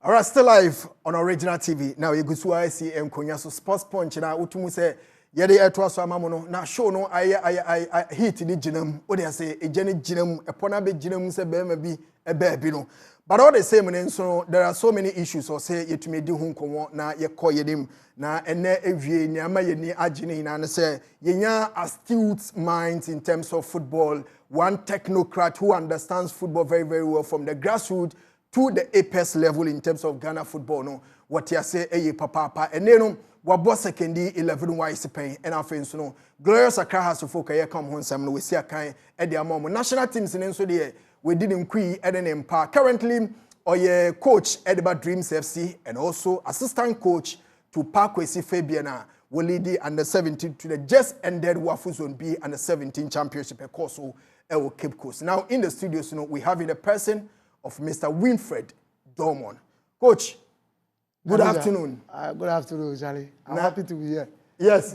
Alright, still live on Original TV. Now you go to IC and Konya so Sports Punch na utumu say yede eto so amamo no na show no I hit the ginam. What they say e jeni ginam e pona be ginam say be ma bi e be no. But all the same so there are so many issues or say yetumi di hu nkomo na ye kɔ yedim na ene ewie nyama ye ni agene na say yenya astute minds in terms of football, one technocrat who understands football very very well from the grassroots to the apex level in terms of Ghana football. No, what you say, papa, and then what boss second 11 wise pay and our friends no. Glorious Accra has to focus come home some we see a kind at the moment. National teams in so there we didn't quit at an empire. Currently, or coach Edinburgh Dreams FC and also assistant coach to Parkway Fabiana will lead the under 17 to the just ended Wafu Zone B under 17 championship course El Cape Coast. Now in the studios, we have in the person of Mr. Winfred Dormon. Coach, good afternoon. Good afternoon, Charlie. I'm happy to be here. Yes.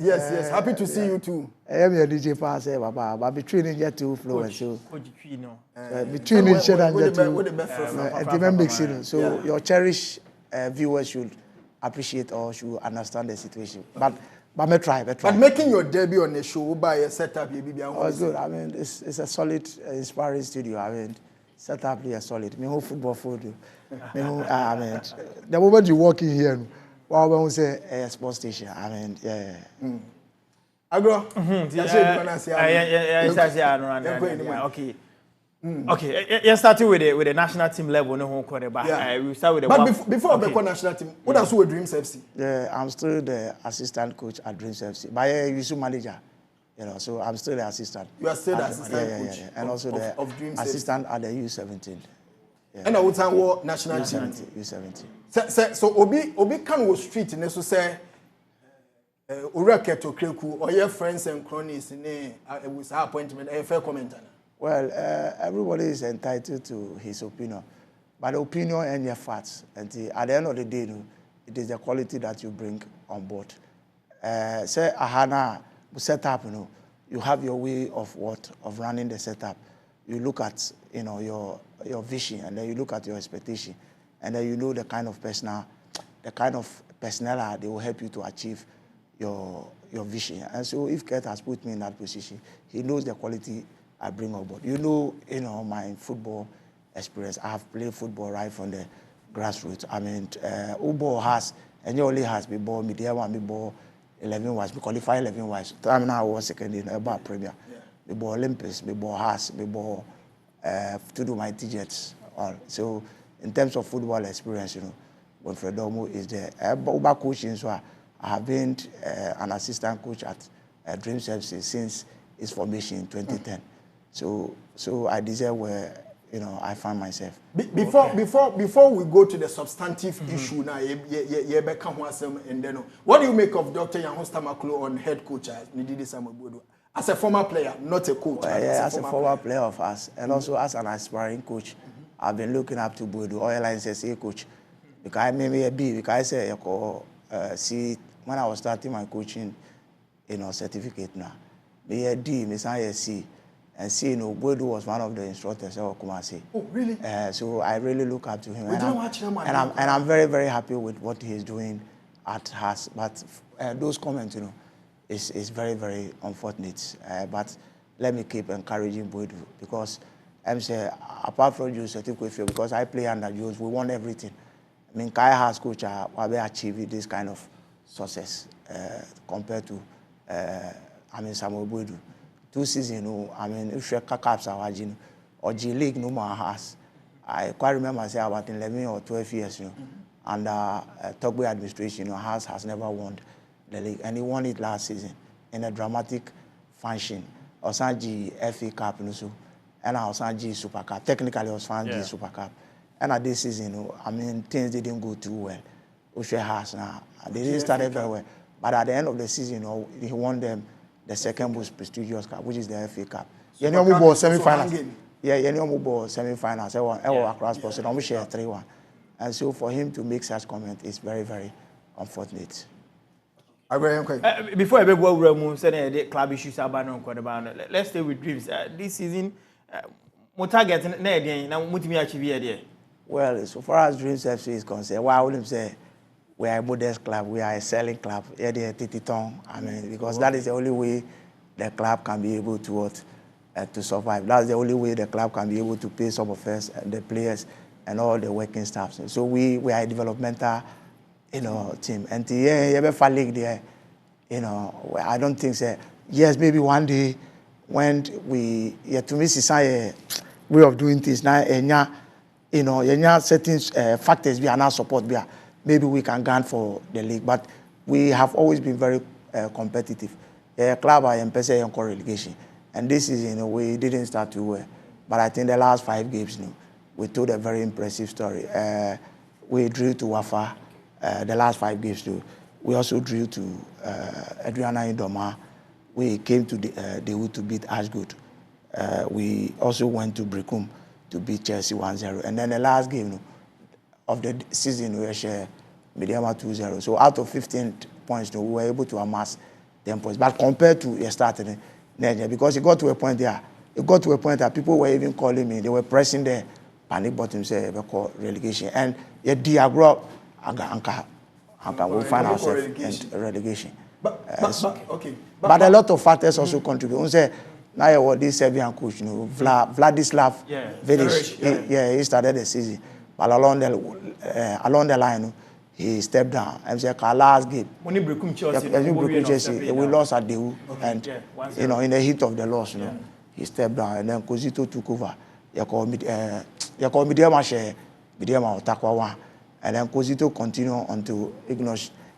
Happy to see you too. I am your DJ pass, Papa, but between it yet to flow and so. Between each other and yet to. So your cherished viewers should appreciate or should understand the situation. But me try. But making your debut on the show by a setup, it's good. I mean, it's a solid, inspiring studio. I mean, set up here solid. Me whole football food. I mean, the moment you walk in here, well, when we say sports station, I mean, yeah. Agro. Okay. Okay. You started with the national team level, no one called about. We start with the. But before we go national team, what else with Dreams FC? Yeah, I'm still the assistant coach at Dreams FC. But yeah, you manager. You know, so I'm still the assistant. You are still the assistant coach. Yeah. And also the assistant at the U17. Yeah. And I would say what national team? U17. So Obi can go street and so say Ureke to Kreku or your friends and cronies in with our appointment. A fair comment. Well, everybody is entitled to his opinion, but opinion and your facts. And at the end of the day, it is the quality that you bring on board. Say Ahana setup, you have your way of running the setup. You look at your vision, and then you look at your expectation, and then you know the kind of personnel they will help you to achieve your vision. And so if Kurt has put me in that position, he knows the quality I bring on board. You know my football experience. I have played football right from the grassroots. I mean, Ubo has, and you only has been ball, media one, ball 11 wise, we qualify 11 wise. Time now I was second in about Premier. We ball Olympus, we ball Haas, we ball to do my TJets. So in terms of football experience, Winfred Dormon is there. About coaching, so I have been an assistant coach at Dreams FC since its formation in 2010. So I deserve where I find myself. Before we go to the substantive issue now, and then what do you make of Dr. Yahosta Maklo on head coach as a former player, not a coach? As a former player of us, and also as an aspiring coach, I've been looking up to Bodo Oil Lines as a coach. Because I made me a B, because I see when I was starting my coaching, certificate now, me a D, me say a C. And see, Bodo was one of the instructors of Kumasi. Oh, really? So I really look up to him. And I'm very, very happy with what he's doing at Haas. But those comments, is very, very unfortunate. But let me keep encouraging Bodo because I'm saying, apart from you, because I play under Jules, we won everything. I mean, Kai Haas coach, we achieved this kind of success compared to, Samuel Bodo. 2 seasons, if you caps our or G League no more has. I quite remember say about 11 or 12 years, and Togbe administration, has never won the league, and he won it last season in a dramatic fashion. Osanji FA Cup, and Osanji Super Cup. Technically, Osanji Super Cup, and at this season, things didn't go too well. Ushe has now they didn't start very well, but at the end of the season, he won them. The second most prestigious cup, which is the FA Cup. Yeniomu ball semi-finals. Yeniomu ball semi-finals. Across person, we share 3-1. And so for him to make such comment is very, very unfortunate. Before I go over the club issues about let's stay with Dreams. This season, what target now mutimi achieve here? Well, so far as Dreams FC is concerned, well, I wouldn't say we are a modest club, we are a selling club. I mean, because that is the only way the club can be able to survive. That's the only way the club can be able to pay some of us, the players, and all the working staff. So we are a developmental, team. And the league there, I don't think so. Yes, maybe one day when we to me it's a way of doing things now, certain factors we are not support. Maybe we can gun for the league, but we have always been very competitive. Club are in relegation, and this is we didn't start too well, but I think the last 5 games, we told a very impressive story. We drew to Wafa the last 5 games too. We also drew to Adriana Indoma. We came to Dewu to beat Ashgood. We also went to Bricum to beat Chelsea 1-0. And then the last game of the season, we shared Mediama 2-0. So out of 15 points, we were able to amass 10 points. But compared to yesterday, because it got to a point there, people were even calling me. They were pressing the panic button, say, relegation. And yet, Diagro, we'll find ourselves in relegation. But a lot of factors also contribute. We say now this Serbian coach, Vladislav Velic, he started the season, but along the line, he stepped down. And say last game, we lost at Dewu, and in the heat of the loss, he stepped down, and then Kozito took over. And then Kozito continued until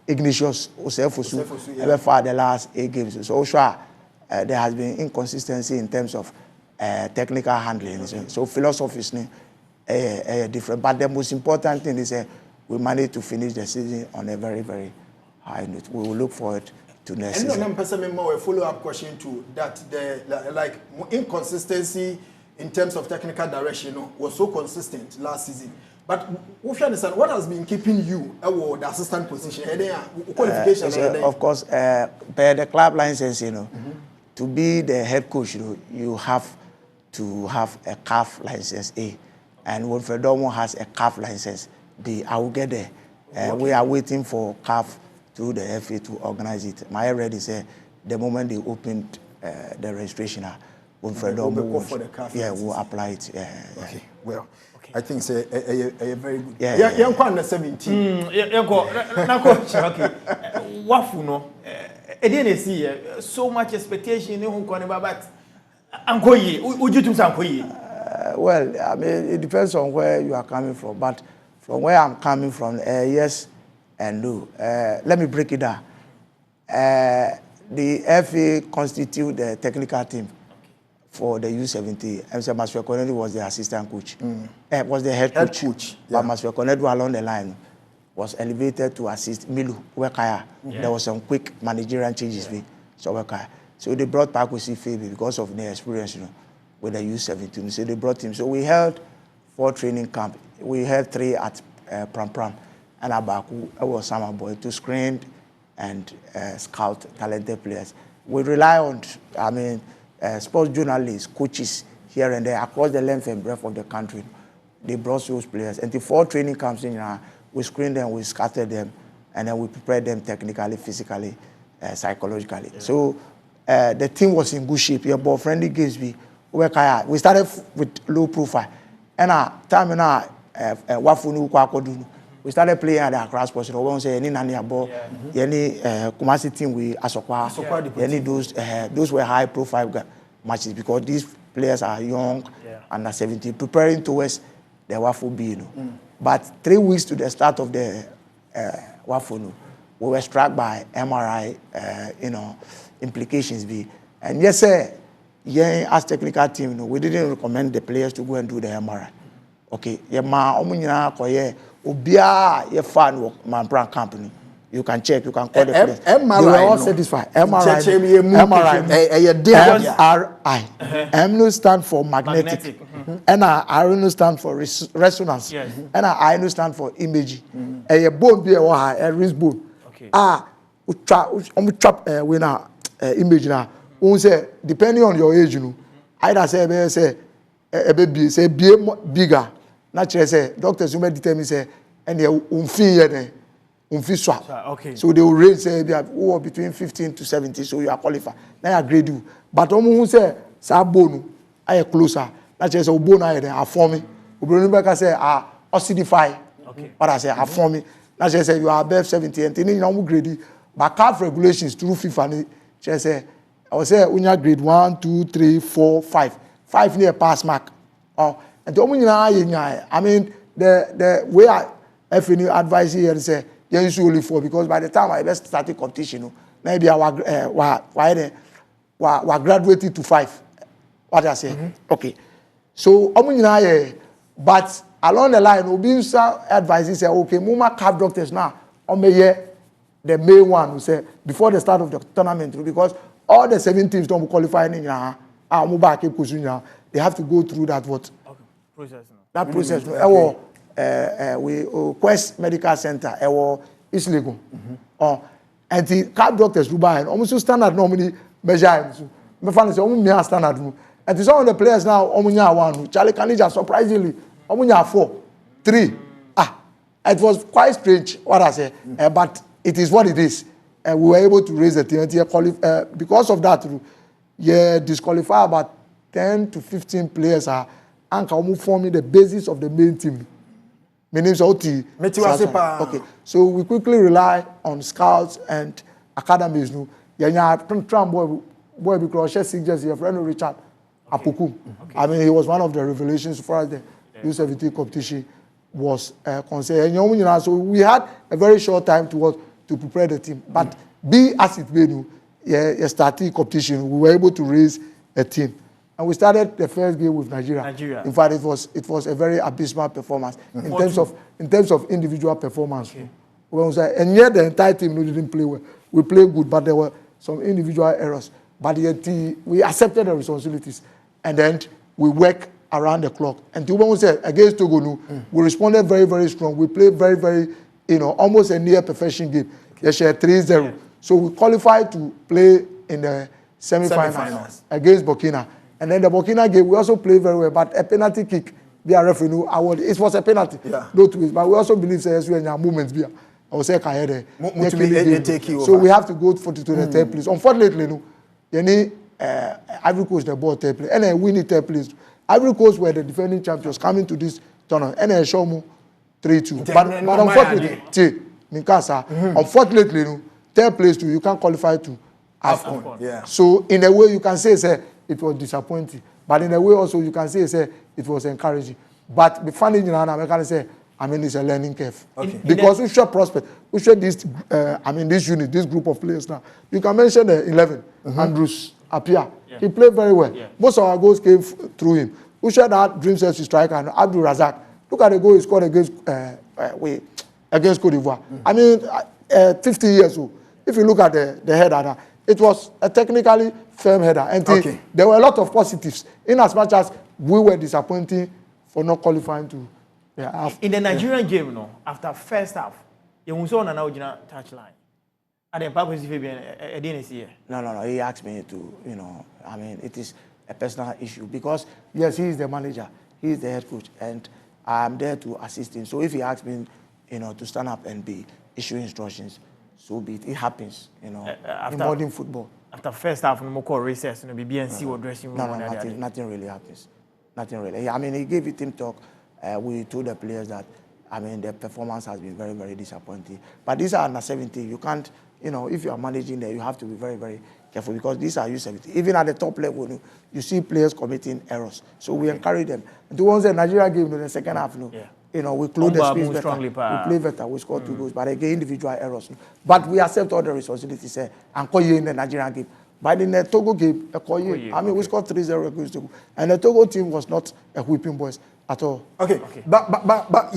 Ignatius Osefosu ever for the last 8 games. So sure, there has been inconsistency in terms of technical handling. So philosophies different. But the most important thing is we managed to finish the season on a very, very high note. We will look forward to next season. And a follow-up question to that. The inconsistency in terms of technical direction was so consistent last season. But what has been keeping you at the assistant position? Of course, per the club license, to be the head coach, you have to have a CAF license A, and Winfred Dormon has a CAF license B. I will get there. We are waiting for CAF through the FA to organize it. My already said the moment they opened the registration, Winfred Dormon will apply it. Okay, well. I think it's a very good. Young under 17. Okay. Wafuno. I didn't see so much expectation. But would you do something? Well, I mean, it depends on where you are coming from. But from where I'm coming from, yes and no. Let me break it down. The FA constitute the technical team for the U17. MC Masfia Konadu was the assistant coach. Was the head coach. But Masfia Konadu along the line was elevated to assist Milu Wekaya. There was some quick managerial changes So they brought Pakusi Fabi because of their experience, with the U17. So they brought him. So we held 4 training camps. We held 3 at Pram and Abaku. I was summer boy to screen and scout talented players. We rely on, sports journalists, coaches here and there across the length and breadth of the country. They brought those players. And the 4 training camps we screened them, we scattered them, and then we prepared them technically, physically, psychologically. So the team was in good shape. Your boy friendly games we started with low profile. And we started playing at the Accra Sports. We won't say any nani ball, any Kumasi team we Asokwa, any those were high profile matches because these players are young, under 17, preparing towards the Wafu B. But 3 weeks to the start of the Wafu, we were struck by MRI, implications B. And yes, sir, as technical team, we didn't recommend the players to go and do the MRI. Okay, Obia, your fan work, man, brand company. You can check, you can call the players. They were all satisfied. MRI. M no stand for magnetic. And I no stand for resonance. And I no stand for imaging. A bone be a wrist bone. We trap winner image now. We say depending on your age, either say a baby say be bigger. Naturally, say doctors who may determine say, and they unfi swap. Okay. So they will rate say they have between 15 to 70, so you are qualified. Now I grade you. But who say bonu, I closer. Naturally, say bonu I form me. Ubronibeka say ocidify. Okay. What I say I form me. Naturally, say you are above 70 and you know grade. But CAF regulations through FIFA, say I will say when you grade 1, 2, 3, 4, 5. 5 near pass mark. Oh, and I mean the way I FNU advise here is say you usually 4 because by the time I best started competition, maybe I was graduated to 5. What I say? Okay. So but along the line, Obinsa advises say okay, Muma CAF doctors now the main one who say before the start of the tournament because all the 7 teams don't qualify in they have to go through that what process. That process. We Quest Medical Center, East Legon. And the CAF doctors who buy almost standard normally measure. Me find say almost standard. And some of the players now almost one. Charlie Kanija surprisingly almost 4, 3. It was quite strange what I say, but it is what it is. We were able to raise the team. Because of that, disqualify about 10 to 15 players are forming the basis of the main team. My name is Oti. Okay, so we quickly rely on scouts and academies. Boy, because your friend Richard Apukum. I mean, he was one of the revelations for us. The U17 competition was concerned. So we had a very short time to prepare the team. But be as it may, starting competition, we were able to raise a team. And we started the first game with Nigeria. In fact, it was a very abysmal performance in terms of individual performance. Okay. And yet the entire team didn't play well. We played good, but there were some individual errors. But yet we accepted the responsibilities, and then we work around the clock. And Tuba said against Togo, we responded very, very strong. We played very, very, almost a near perfection game. They shared 3-0. Yeah. So we qualified to play in the semi-finals against Burkina. And then the Burkina game, we also played very well, but a penalty kick, the referee award. It was a penalty, no twist. But we also believe that we have movements. I will say, so we have to go to the third place. Unfortunately, Ivory Coast the ball third place, and then we need third place. Ivory Coast were the defending champions coming to this tournament, and then show me 3-2. But unfortunately, third place too, you can't qualify to AFCON. Yeah. So in a way, you can say it was disappointing, but in a way also you can say it was encouraging. But the funny thing, I can say, it's a learning curve. Okay. Because we should prospect. We should this unit, this group of players now. You can mention the 11, Andrews Apia. Yeah. He played very well. Yeah. Most of our goals came through him. We should have Dream Chelsea striker and Abdul Razak. Look at the goal he scored against Cote d'Ivoire. 50 years old. If you look at the header, it was a technically firm header. And there were a lot of positives, in as much as we were disappointing for not qualifying to. In the Nigerian game, after first half, you saw an original touchline. And then Papa didn't see it. No. He asked me to, it is a personal issue because, yes, he is the manager, he is the head coach, and I'm there to assist him. So if he asks me, to stand up and be issuing instructions, so be it. It happens, in modern football. After first half, no more recess, BNC or dressing room. No, nothing really happens. Nothing really. He gave it team talk. We told the players that, the performance has been very, very disappointing. But these are under 17. You can't, if you are managing there, you have to be very, very careful because these are U17. Even at the top level, you see players committing errors. So we encourage them. And the ones that Nigeria gave in the second half, we close the space better. We play better. We score 2 goals. But again, individual errors. But we accept all the responsibilities and call you in the Nigerian game. But in the Togo game, we scored 3-0 against Togo. And the Togo team was not a whipping boys at all. Okay. But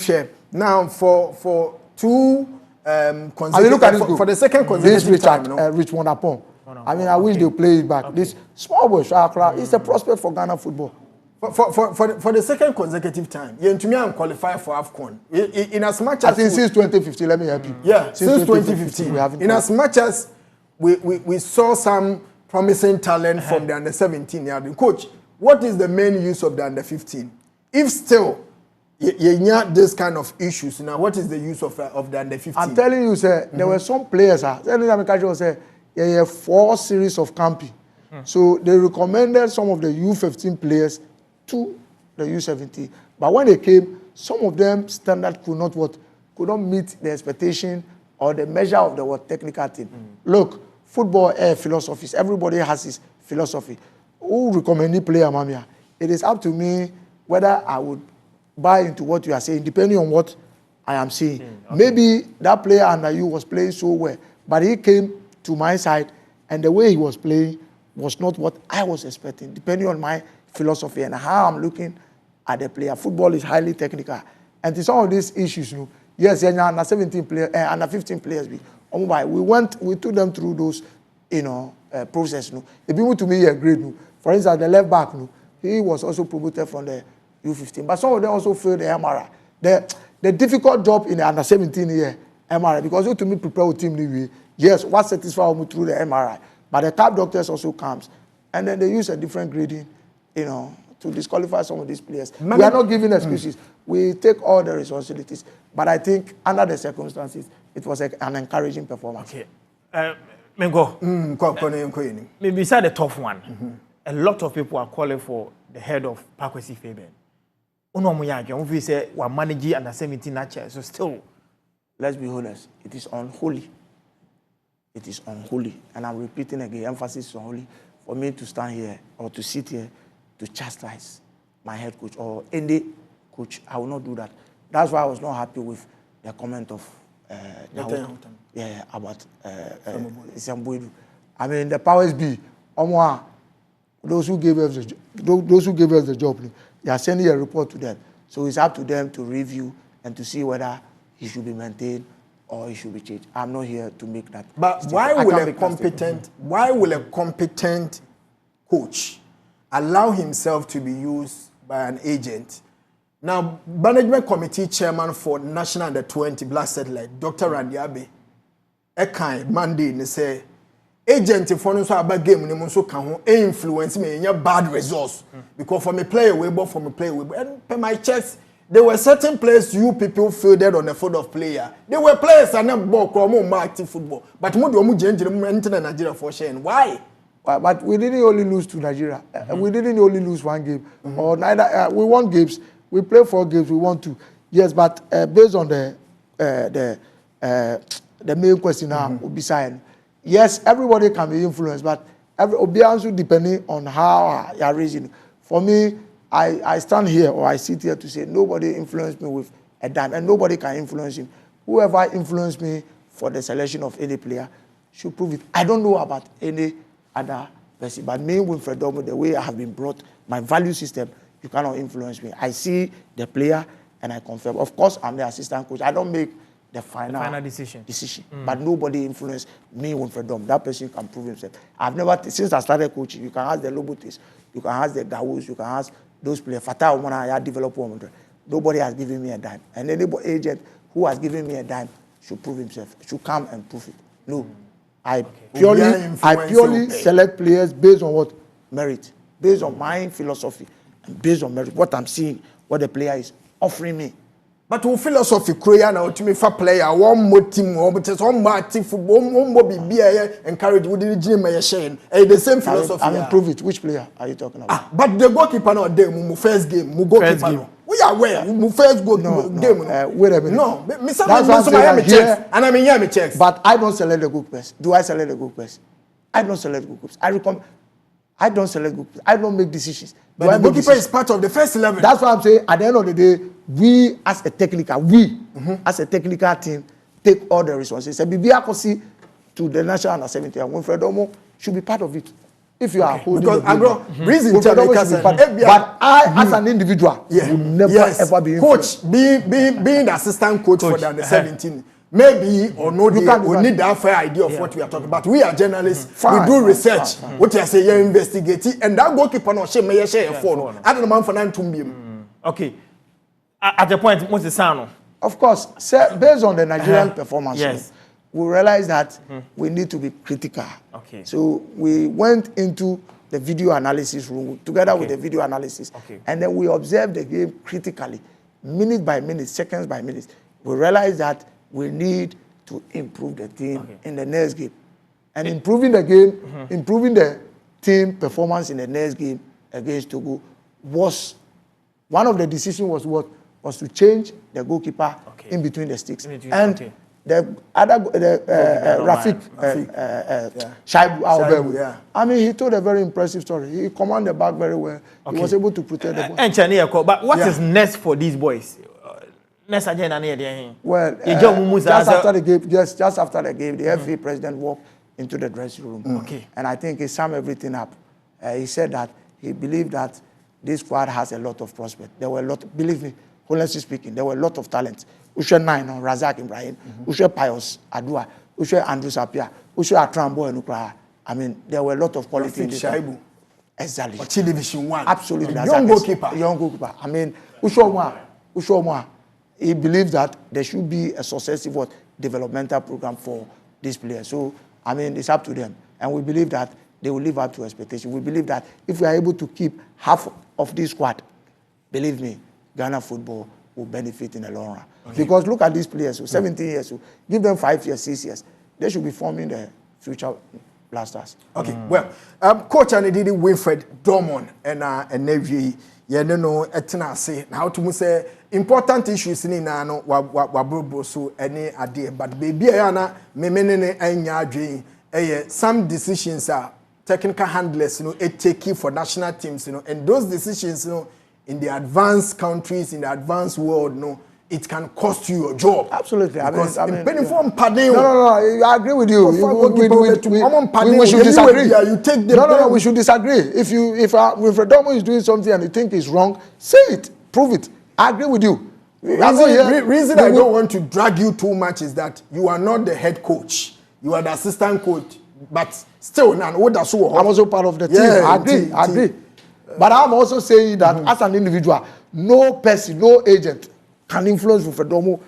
share now for 2 consecutive for the second consecutive time. Richmond upon. I wish they play it back. This small boy Shakra is a prospect for Ghana football. For the second consecutive time, you qualify for AFCON. In as much as since 2015, let me help you. Yeah, since 2015, in as much as we saw some promising talent from the under 17 year. Coach, what is the main use of the under 15? if still you this kind of issues now, what is the use of the under 15? I'm telling you, sir, there were some players. There 4 series of camping. So they recommended some of the U15 players to the U17. But when they came, some of them standard could not meet the expectation or the measure of the technical team. Look, football philosophies. Everybody has his philosophy. Who recommend the player, Mamia? It is up to me whether I would buy into what you are saying, depending on what I am saying. Okay. Maybe that player under you was playing so well, but he came to my side, and the way he was playing was not what I was expecting, depending on my philosophy and how I'm looking at the player. Football is highly technical, and to some of these issues, yes, under 17 players, under 15 players, we took them through those, process. The people to me are great. For instance, the left back, he was also promoted from the U15, but some of them also failed the MRI. The difficult job in the under 17 year MRI, because you to me prepare with team, yes, what satisfies me through the MRI, but the top doctors also comes, and then they use a different grading, to disqualify some of these players. We are not giving excuses. We take all the responsibilities, but I think under the circumstances, it was an encouraging performance. Okay, Mengo. Maybe beside the tough one, a lot of people are calling for the head of Pakwesi Fabian. We say we're managing under 17 matches, so still. Let's be honest, it is unholy. It is unholy. And I'm repeating again, emphasis is unholy for me to stand here or to sit here to chastise my head coach or any coach. I will not do that. That's why I was not happy with the comment of about Isambuedu. I mean, the powers be, those who gave us the job, they are sending a report to them. So it's up to them to review and to see whether he should be maintained or he should be changed. I'm not here to make that. But why will a competent coach allow himself to be used by an agent? Now, management committee chairman for National Under 20 Black Satellite, Dr. Randy Abe, Monday, they say, agent if one so about game ni so can influence me in bad results because for me play away ball for me play away and per my checks there were certain players you people fielded on the field of player. There were players and not ball more active football but mo do mo enter Nigeria for sharing. Why? But we didn't only lose to Nigeria. We didn't only lose one game or neither. We won games. We played 4 games. We won 2. Yes, but based on the main question now, beside. Yes, everybody can be influenced, but also depending on how you are raising. For me, I stand here or I sit here to say nobody influenced me with a dime, and nobody can influence him. Whoever influenced me for the selection of any player should prove it. I don't know about any other person, but me, Winfred Dormon, the way I have been brought, my value system, you cannot influence me. I see the player and I confirm. Of course, I'm the assistant coach. I don't make the final decision. But nobody influenced me, Winfred Dormon. That person can prove himself. I've never, since I started coaching, you can ask the Lobotis, you can ask the Gawus, you can ask those players. Fatah Omona, I developed 100. Nobody has given me a dime. And any agent who has given me a dime should prove himself, should come and prove it. No. I purely select players based on what? Merit. Based on my philosophy. And based on merit. What I'm seeing, what the player is offering me. But who philosophy Korea now to me for player one more team or but one more team football one more be encourage with the gym my sharing the same philosophy. I improve it. Which player are you talking about? But the goalkeeper not there mu first game mu goalkeeper. We are where mu first goal game. Wait a minute. No, me some checks and I mean yeah me checks. But I don't select the goalkeepers. Do I select the goalkeepers? I don't select goalkeepers. I don't select goalkeepers. I don't make decisions. But the goalkeeper is part of the first 11. That's what I'm saying. At the end of the day, we as a technical team take all the responsibilities. And Bibiakosi to the national under 17 and Winfred Dormon should be part of it. If you are holding because reason but I as an individual will never ever be influenced. Coach being the assistant coach for the under 17. Maybe or no, we need that fair idea of what we are talking about. We are journalists. We do research. What you say, you investigate, and that goalkeeper no shame may share phone. I don't know man for nine to Okay. At the point, what's the sound? Of course, based on the Nigerian performance, we realized that we need to be critical. Okay. So we went into the video analysis room together with the video analysis. And then we observe the game critically, minute by minute, seconds by minute. We realize that we need to improve the team in the next game. And improving the game, improving the team performance in the next game against Togo was one of the decisions was to change the goalkeeper in between the sticks. The other Rafik Shaibu Albewu. I mean, he told a very impressive story. He commanded the back very well. He was able to protect the ball. But what is next for these boys? Well, just after the game, the FA president walked into the dressing room. And I think he summed everything up. He said that he believed that this squad has a lot of prospects. There were a lot, believe me, honestly speaking, there were a lot of talents. Ushe Nine, Razak Ibrahim, Ushe Pius Adua, Ushe Andrew Sapia, Ushe Atrambo and Ukra. I mean, there were a lot of quality in this team. Exactly. Division 1. Absolutely. Young goalkeeper. Young goalkeeper. I mean, Ushe he believes that there should be a successive developmental program for these players. So, I mean, it's up to them. And we believe that they will live up to expectation. We believe that if we are able to keep half of this squad, believe me, Ghana football will benefit in the long run. Because look at these players, 17 years, give them 5 years, 6 years. They should be forming the future blasters. Well, coach and did Winfred Dormon and Navy, no etenase. How to say important issues in no wabro so any idea, but baby ana memene anya adwen some decisions are technical handlers, taking for national teams, and those decisions, in the advanced countries, in the advanced world, it can cost you your job. Absolutely. Because I mean, no, I agree with you. We should disagree. You take the no, we should disagree. If Winfred Dormon is doing something and you think it's wrong, say it, prove it. I agree with you. Reason I don't want to drag you too much is that you are not the head coach. You are the assistant coach. But still, I'm also part of the team. I agree. But I'm also saying that as an individual, no person, no agent can influence Winfred Dormon,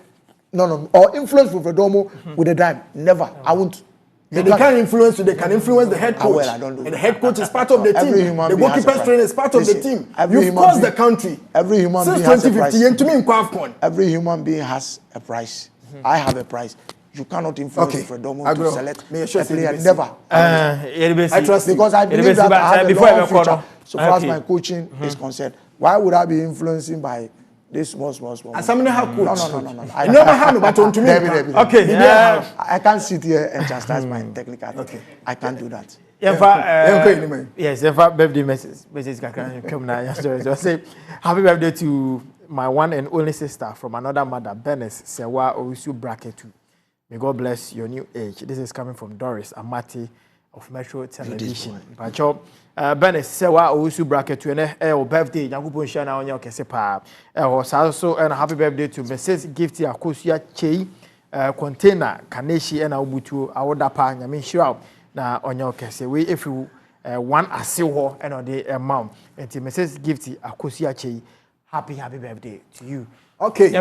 or influence Winfred Dormon with a dime. Never. I won't. They can't influence you. They can influence the head coach. I don't do and the head coach is part of the team. The goalkeeper trainer is part of the team. You've caused the country. Every human being since has a price. 2015. Every human being has a price. I have a price. You cannot influence Winfred Dormon to select a player. Never. I trust you. Because I believe that I have a long future so far as my coaching is concerned. Why would I be influencing by this small? As I'm not coach. No. I never had no baton to me. Okay. I can't sit here and chastise my technical. Okay. I can't do that. Yes, birthday message come now. Say happy birthday to my one and only sister from another mother, Benes Sewa Owusu Bracket. May God bless your new age. This is coming from Doris Amati of Metro Television. Benes Sewa Owusu Bracket to an birthday. Yankupon Shana on your Kesepa. Also, and happy birthday to Mrs. Gifty Akosia Che container Kaneshi and Abutu Awodapa Yamin na on your Kese. We if you one asiwo and on the amount. And to Mrs. Gifty Akosia Che, happy birthday to you. Okay.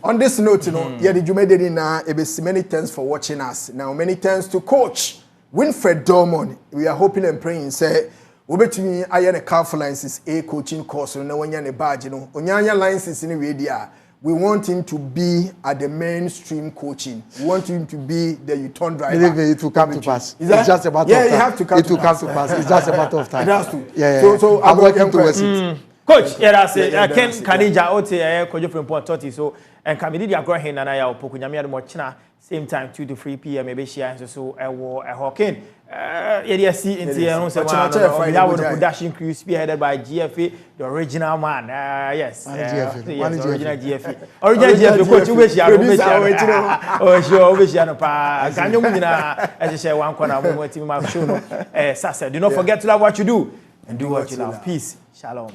On this note, did you made it in many thanks for watching us. Now, many thanks to Coach Winfred Dormon. We are hoping and praying, say, we bet me I had a calf license, a coaching course, and no one a badge, Onyanya license in the radio. We want him to be at the mainstream coaching. We want him to be the U-turn driver. Believe me, it will come to pass. It's just a matter of time. You have to come to pass. It's just a matter of time. It has to. Yeah. So I'm working towards it. Coach, that's it. Ken Kanija Ote, Kojo from Port Toti. So, and Kamidi Agrohin and I are Pokunyamia Mochina, same time 2 to 3 p.m. Maybe share so a war a hawking. See into your own production crew spearheaded by GFA, the original man. Yes, original GFA. Original GFA, coach, you wish you are oh, sure, wish you are. Can you as you say, one corner, one team, my show. Sasa, do not forget to love what you do and do what you love. Peace. Shalom.